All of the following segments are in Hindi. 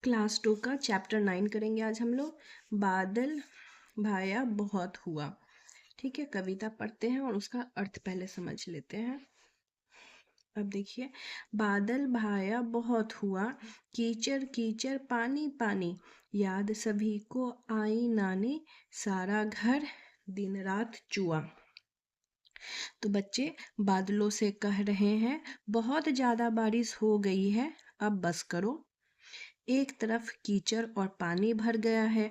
क्लास 2 का चैप्टर 9 करेंगे आज हम लोग। बादल भाया बहुत हुआ। ठीक है, कविता पढ़ते हैं और उसका अर्थ पहले समझ लेते हैं। अब देखिए, बादल भाया बहुत हुआ, कीचड़ कीचड़ पानी पानी, याद सभी को आई नानी, सारा घर दिन रात चुआ। तो बच्चे बादलों से कह रहे हैं, बहुत ज़्यादा बारिश हो गई है, अब बस करो। एक तरफ कीचड़ और पानी भर गया है,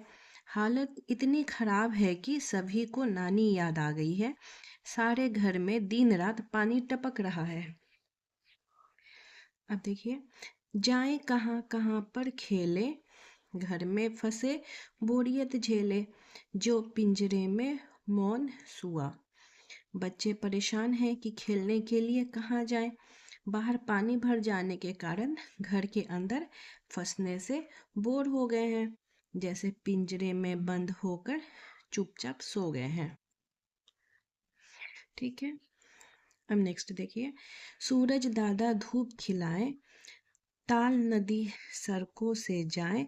हालत इतनी खराब है कि सभी को नानी याद आ गई है। सारे घर में दिन रात पानी टपक रहा है। अब देखिए, जाएं कहाँ कहाँ पर खेले, घर में फंसे बोरियत झेले, जो पिंजरे में मौन सुआ। बच्चे परेशान हैं कि खेलने के लिए कहाँ जाएं। बाहर पानी भर जाने के कारण घर के अंदर फंसने से बोर हो गए हैं, जैसे पिंजरे में बंद होकर चुपचाप सो गए हैं। ठीक है, अब नेक्स्ट देखिए, सूरज दादा धूप खिलाए, ताल नदी सड़कों से जाए,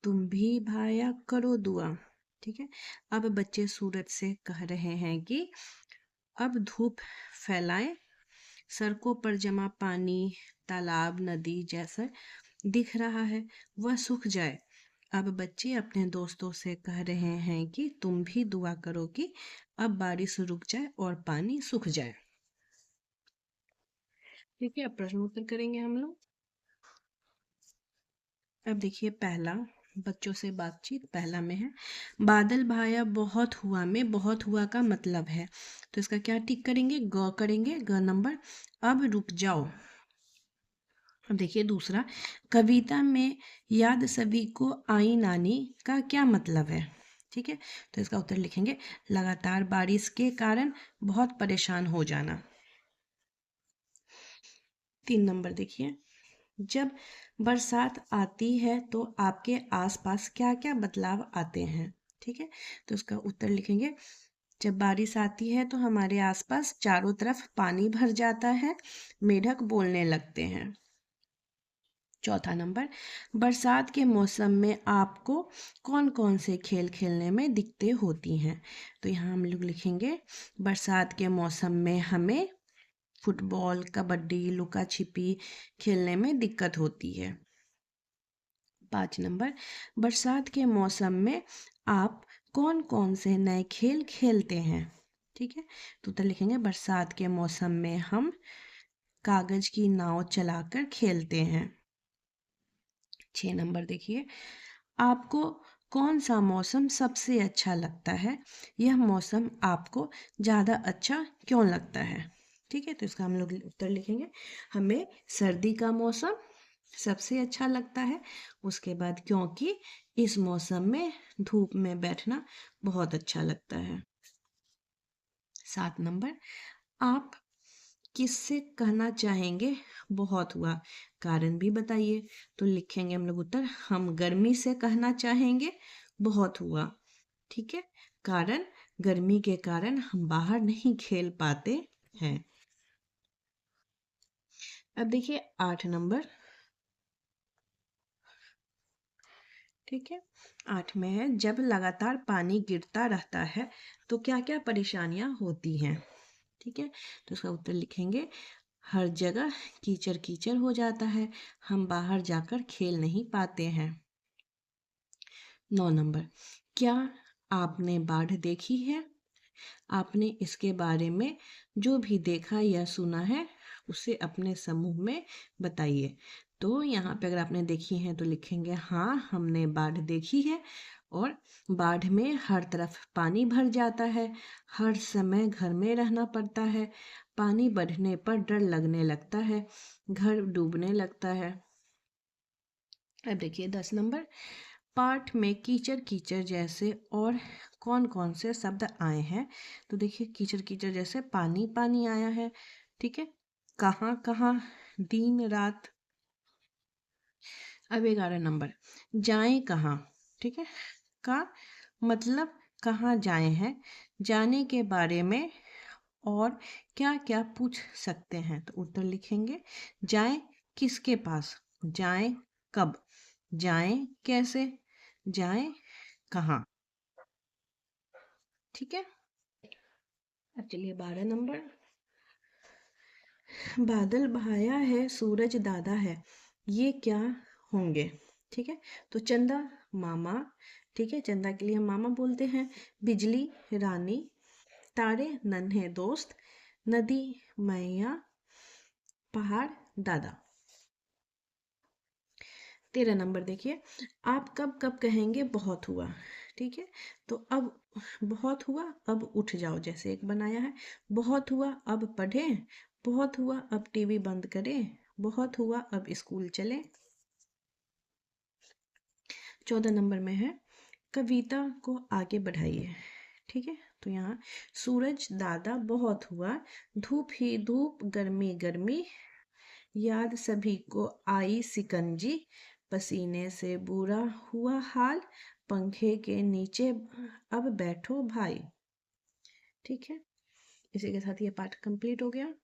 तुम भी भाया करो दुआ। ठीक है, अब बच्चे सूरज से कह रहे हैं कि अब धूप फैलाएं, सड़कों पर जमा पानी, तालाब नदी जैसा दिख रहा है, वह सूख जाए। अब बच्चे अपने दोस्तों से कह रहे हैं कि तुम भी दुआ करो कि अब बारिश रुक जाए और पानी सूख जाए। ठीक है, अब प्रश्न उत्तर करेंगे हम लोग। अब देखिए, पहला बच्चों से बातचीत पहला में है, बादल भाया बहुत हुआ में बहुत हुआ का मतलब है, तो इसका क्या टिक करेंगे, ग करेंगे, ग नंबर। अब रुक जाओ। अब देखिए दूसरा, कविता में याद सभी को आई नानी का क्या मतलब है। ठीक है, तो इसका उत्तर लिखेंगे, लगातार बारिश के कारण बहुत परेशान हो जाना। 3 नंबर देखिए, जब बरसात आती है तो आपके आसपास क्या क्या बदलाव आते हैं। ठीक है, तो इसका उत्तर लिखेंगे, जब बारिश आती है तो हमारे आसपास चारों तरफ पानी भर जाता है, मेढक बोलने लगते हैं। चौथा नंबर, बरसात के मौसम में आपको कौन कौन से खेल खेलने में दिक्कतें होती हैं। तो यहाँ हम लोग लिखेंगे, बरसात के मौसम में हमें फुटबॉल कबड्डी लुका छिपी खेलने में दिक्कत होती है। 5 नंबर, बरसात के मौसम में आप कौन कौन से नए खेल खेलते हैं। ठीक है, तो उत्तर लिखेंगे, बरसात के मौसम में हम कागज की नाव चलाकर खेलते हैं। 6 नंबर देखिए, आपको कौन सा मौसम सबसे अच्छा लगता है, यह मौसम आपको ज़्यादा अच्छा क्यों लगता है। ठीक है, तो इसका हम लोग उत्तर लिखेंगे, हमें सर्दी का मौसम सबसे अच्छा लगता है, उसके बाद क्योंकि इस मौसम में धूप में बैठना बहुत अच्छा लगता है। 7 नंबर, आप किससे कहना चाहेंगे बहुत हुआ, कारण भी बताइए। तो लिखेंगे हम लोग उत्तर, हम गर्मी से कहना चाहेंगे बहुत हुआ। ठीक है, कारण गर्मी के कारण हम बाहर नहीं खेल पाते हैं। अब देखिए 8 नंबर। ठीक है, 8 में है, जब लगातार पानी गिरता रहता है तो क्या क्या परेशानियां होती हैं। ठीक है, तो इसका उत्तर लिखेंगे, हर जगह कीचड़ कीचड़ हो जाता है, हम बाहर जाकर खेल नहीं पाते हैं। 9 नंबर, क्या आपने बाढ़ देखी है, आपने इसके बारे में जो भी देखा या सुना है उसे अपने समूह में बताइए। तो यहाँ पे अगर आपने देखी है तो लिखेंगे, हाँ हमने बाढ़ देखी है, और बाढ़ में हर तरफ पानी भर जाता है, हर समय घर में रहना पड़ता है, पानी बढ़ने पर डर लगने लगता है, घर डूबने लगता है। अब देखिए 10 नंबर, पाठ में कीचड़ कीचड़ जैसे और कौन कौन से शब्द आए हैं। तो देखिए, कीचड़ कीचड़ जैसे पानी पानी आया है। ठीक है, कहाँ कहाँ, दिन रात। अब 11 नंबर, जाएं कहाँ। ठीक है, का मतलब कहाँ जाए हैं, जाने के बारे में और क्या क्या पूछ सकते हैं। तो उत्तर लिखेंगे, जाएं किसके पास, जाएं कब, जाएं कैसे, जाएं कहाँ। ठीक है। अब चलिए 12 नंबर। बादल भाया है सूरज दादा है, ये क्या होंगे। ठीक है, तो चंदा मामा, ठीक है, चंदा के लिए हम मामा बोलते हैं। बिजली रानी, तारे नन्हे दोस्त, नदी मैया, पहाड़ दादा। 13 नंबर देखिए, आप कब कब कहेंगे बहुत हुआ। ठीक है, तो अब बहुत हुआ अब उठ जाओ, जैसे एक बनाया है। बहुत हुआ अब पढ़ें, बहुत हुआ अब टीवी बंद करें, बहुत हुआ अब स्कूल चलें। 14 नंबर में है, कविता को आगे बढ़ाइए। ठीक है, तो यहाँ सूरज दादा बहुत हुआ, धूप ही धूप गर्मी गर्मी, याद सभी को आई सिकंजी, पसीने से बुरा हुआ हाल, पंखे के नीचे अब बैठो भाई। ठीक है, इसी के साथ ये पाठ कंप्लीट हो गया।